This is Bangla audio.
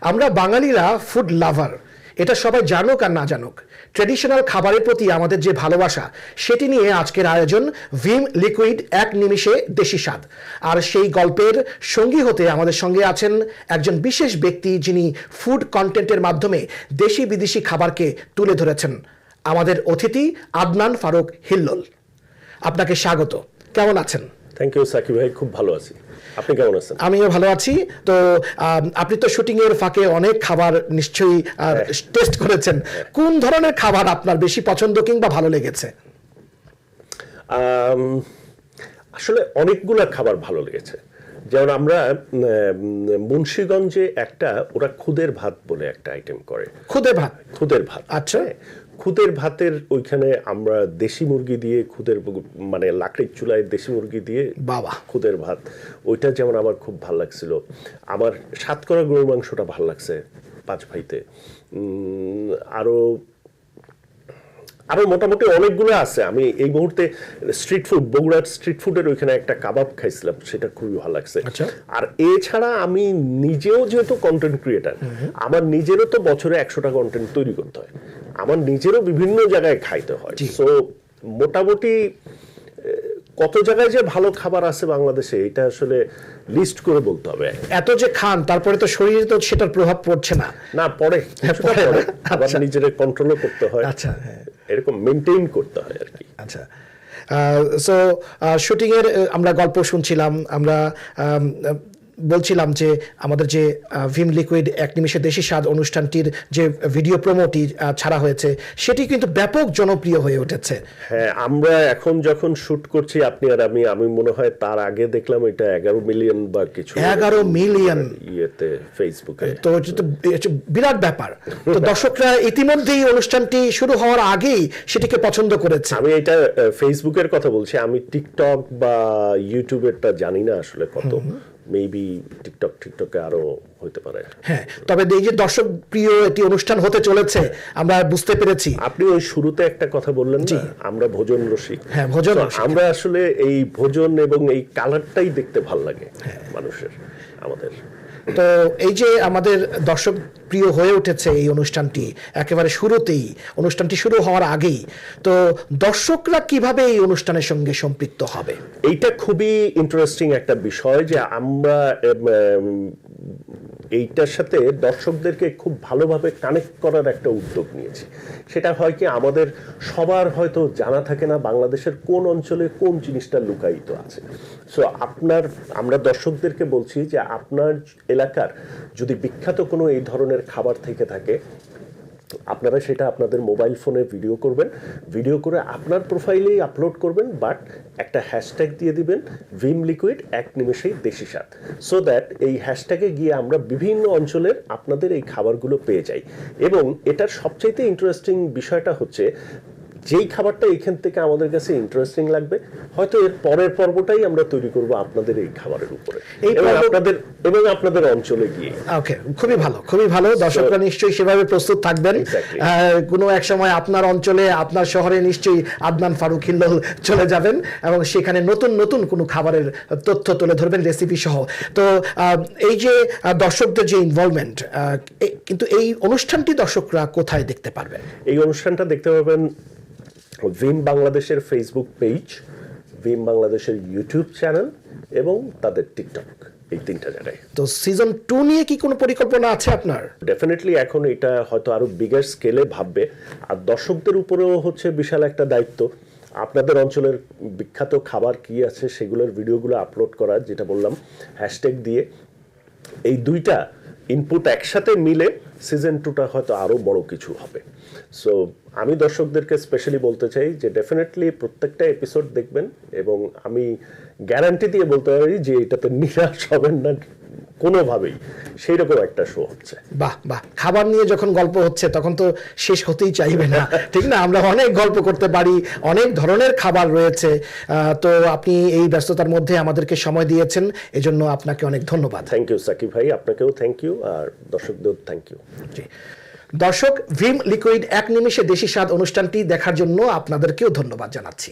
আমরা বাঙালিরা ফুড লাভার, এটা সবাই জানুক আর না জানুক। ট্র্যাডিশনাল খাবারের প্রতি আমাদের যে ভালোবাসা, সেটি নিয়ে আজকের আয়োজন ভিম লিকুইড এক নিমিষে দেশি স্বাদ। আর সেই গল্পের সঙ্গী হতে আমাদের সঙ্গে আছেন একজন বিশেষ ব্যক্তি, যিনি ফুড কন্টেন্টের মাধ্যমে দেশি বিদেশি খাবারকে তুলে ধরেছেন। আমাদের অতিথি আদনান ফারুক হিল্লোল। আপনাকে স্বাগত। কেমন আছেন? থ্যাংক ইউ সাকিব ভাই, খুব ভালো আছি। আপনি কেমন আছেন? আমিও ভালো আছি। তো আপনি তো শুটিং এর ফাঁকে অনেক খাবার নিশ্চয়ই টেস্ট করেছেন। কোন ধরনের খাবার আপনার বেশি পছন্দ কিংবা ভালো লেগেছে? আসলে অনেকগুলা খাবার ভালো লেগেছে। যেমন আমরা মুন্সিগঞ্জে ওরা খুদের ভাত বলে একটা আইটেম করে। খুদের ভাত? খুদের ভাত, আচ্ছা। খুদের ভাতের ওইখানে আমরা দেশি মুরগি দিয়ে মানে লাকড়ির চুলায় দেশি মুরগি দিয়ে বাবা খুদের ভাত, ওইটা যেমন আমার খুব ভালো লাগছিল। আমার সাতকরা গরুর মাংসটা ভালো লাগছে পাঁচ ভাইতে। আরো মোটামুটি অনেকগুলো আছে। আমি এই মুহূর্তে স্ট্রিট ফুড, বগুড়ার স্ট্রিট ফুডের ওইখানে একটা কাবাব খাইছিলাম, সেটা খুবই ভালো লাগছে। আর এছাড়া আমি নিজেও যেহেতু কন্টেন্ট ক্রিয়েটার, আমার নিজেরও তো বছরে 100টা কন্টেন্ট তৈরি করতে হয়, আমার নিজেরও বিভিন্ন জায়গায় খাইতে হয়। সো মোটামুটি কত জায়গায় যে ভালো খাবার আছে বাংলাদেশে, এটা আসলে লিস্ট করে বলতে হবে। এত যে খান, তারপরে তো শরীরে তো সেটার প্রভাব পড়ছে না? না, পড়ে। আবার নিজের কন্ট্রোলও করতে হয়। আচ্ছা, এরকম মেনটেইন করতে হয় আর কি। আচ্ছা। সো শুটিং এর আমরা গল্প শুনছিলাম, আমরা বলছিলাম যে আমাদের যে ভিম লিকুইড এক নিমিষে দেশি স্বাদ অনুষ্ঠানটির যে ভিডিও প্রোমোটি ছাড়া হয়েছে, সেটি কিন্তু ব্যাপক জনপ্রিয় হয়ে উঠেছে। হ্যাঁ, আমরা এখন যখন শুট করছি, আপনি আর আমি মনে হয় তার আগে দেখলাম এটা 11 মিলিয়ন বা কিছু, 11 মিলিয়ন ইয়েতে ফেসবুকে। তো বিরাট ব্যাপার। তো দর্শকরা ইতিমধ্যেই অনুষ্ঠানটি শুরু হওয়ার আগেই সেটিকে পছন্দ করেছে। আমি এটা ফেসবুকের কথা বলছি, আমি টিকটক বা ইউটিউবেরটা জানি না আসলে কত। মেবি টিকটকে আরো হইতে পারে। হ্যাঁ, তবে এই যে দর্শক প্রিয় একটি অনুষ্ঠান হতে চলেছে আমরা বুঝতে পেরেছি। আপনি ওই শুরুতে একটা কথা বললেন না, আমরা ভোজন রসিক। হ্যাঁ, ভোজন রসিক। আমরা আসলে এই ভোজন এবং এই কালারটাই দেখতে ভাল লাগে মানুষের, আমাদের। তো এই যে আমাদের দর্শক প্রিয় হয়ে উঠেছে এই অনুষ্ঠানটি একেবারে শুরুতেই, অনুষ্ঠানটি শুরু হওয়ার আগেই, তো দর্শকরা কিভাবে এই অনুষ্ঠানের সঙ্গে সম্পৃক্ত হবে? এইটা খুবই ইন্টারেস্টিং একটা বিষয় যে আমরা এইটার সাথে দর্শকদেরকে খুব ভালোভাবে কানেক্ট করার একটা উদ্যোগ নিয়েছি। সেটা হয় কি, আমাদের সবার হয়তো জানা থাকে না বাংলাদেশের কোন অঞ্চলে কোন জিনিসটা লুকায়িত আছে। সো আমরা দর্শকদেরকে বলছি যে আপনার এলাকার যদি বিখ্যাত কোনো এই ধরনের খাবার থেকে থাকে, আপনারা সেটা আপনাদের মোবাইল ফোনে ভিডিও করবেন, ভিডিও করে আপনার প্রোফাইলেই আপলোড করবেন, বাট একটা হ্যাশট্যাগ দিয়ে দিবেন ভিম লিকুইড এক নিমেষেই দেশি স্বাদ, সো দ্যাট এই হ্যাশট্যাগে গিয়ে আমরা বিভিন্ন অঞ্চলের আপনাদের এই খাবারগুলো পেয়ে যাই। এবং এটার সবচাইতে ইন্টারেস্টিং বিষয়টা হচ্ছে, যেই খাবারটা এখান থেকে আমাদের কাছে ইন্টারেস্টিং লাগবে, হয়তো এর পরের পর্বটাই আমরা তৈরি করব আপনাদের এই খাবারের উপরে এবং আপনাদের অঞ্চলে গিয়ে। ওকে, খুবই ভালো, খুবই ভালো। দর্শকরা নিশ্চয়ই সেভাবে প্রস্তুত থাকবেন। কোনো এক সময় আপনার অঞ্চলে, আপনার শহরে নিশ্চয়ই আদনান ফারুক হিল্লোল চলে যাবেন এবং সেখানে নতুন নতুন কোনো খাবারের তথ্য তুলে ধরবেন, রেসিপি সহ। তো এই যে দর্শকদের যে ইনভলভমেন্ট, কিন্তু এই অনুষ্ঠানটি দর্শকরা কোথায় দেখতে পারবেন? এই অনুষ্ঠানটা দেখতে পাবেন ভিম বাংলাদেশের ফেসবুক পেজ, ভিম বাংলাদেশের ইউটিউব চ্যানেল এবং তাদের টিকটক, এই 3টা জায়গায়। তো সিজন 2 নিয়ে কি কোনো পরিকল্পনা আছে আপনার? ডেফিনেটলি এখন এটা হয়তো আরো বিগার স্কেলে ভাববে। আর দর্শকদের উপরেও হচ্ছে বিশাল একটা দায়িত্ব, আপনাদের অঞ্চলের বিখ্যাত খাবার কি আছে সেগুলোর ভিডিওগুলো আপলোড করা, যেটা বললাম হ্যাশট্যাগ দিয়ে। এই 2টা ইনপুট একসাথে মিলে সিজন 2টা হয়তো আরো বড় কিছু হবে। সো আমি দর্শকদেরকে স্পেশালি বলতে চাই যে ডেফিনেটলি প্রত্যেকটা এপিসোড দেখবেন, এবং আমি গ্যারান্টি দিয়ে বলতে পারি যে এটাতে নিরাশ হবেন না কোনোভাবেই, সেই রকম একটা শো হচ্ছে। বাহ বাহ, খাবার নিয়ে যখন গল্প হচ্ছে তখন তো শেষ হতেই চাইবে না, ঠিক না? আমরা অনেক গল্প করতে পারি, অনেক ধরনের খাবার রয়েছে। তো আপনি এই ব্যস্ততার মধ্যে আমাদেরকে সময় দিয়েছেন, এজন্য আপনাকে অনেক ধন্যবাদ। থ্যাংক ইউ সাকিব ভাই, আপনাকেও থ্যাংক ইউ, আর দর্শকদের থ্যাংক ইউ। দর্শক, ভিম লিকুইড এক নিমিষে দেশি স্বাদ অনুষ্ঠানটি দেখার জন্য আপনাদেরকেও ধন্যবাদ জানাচ্ছি।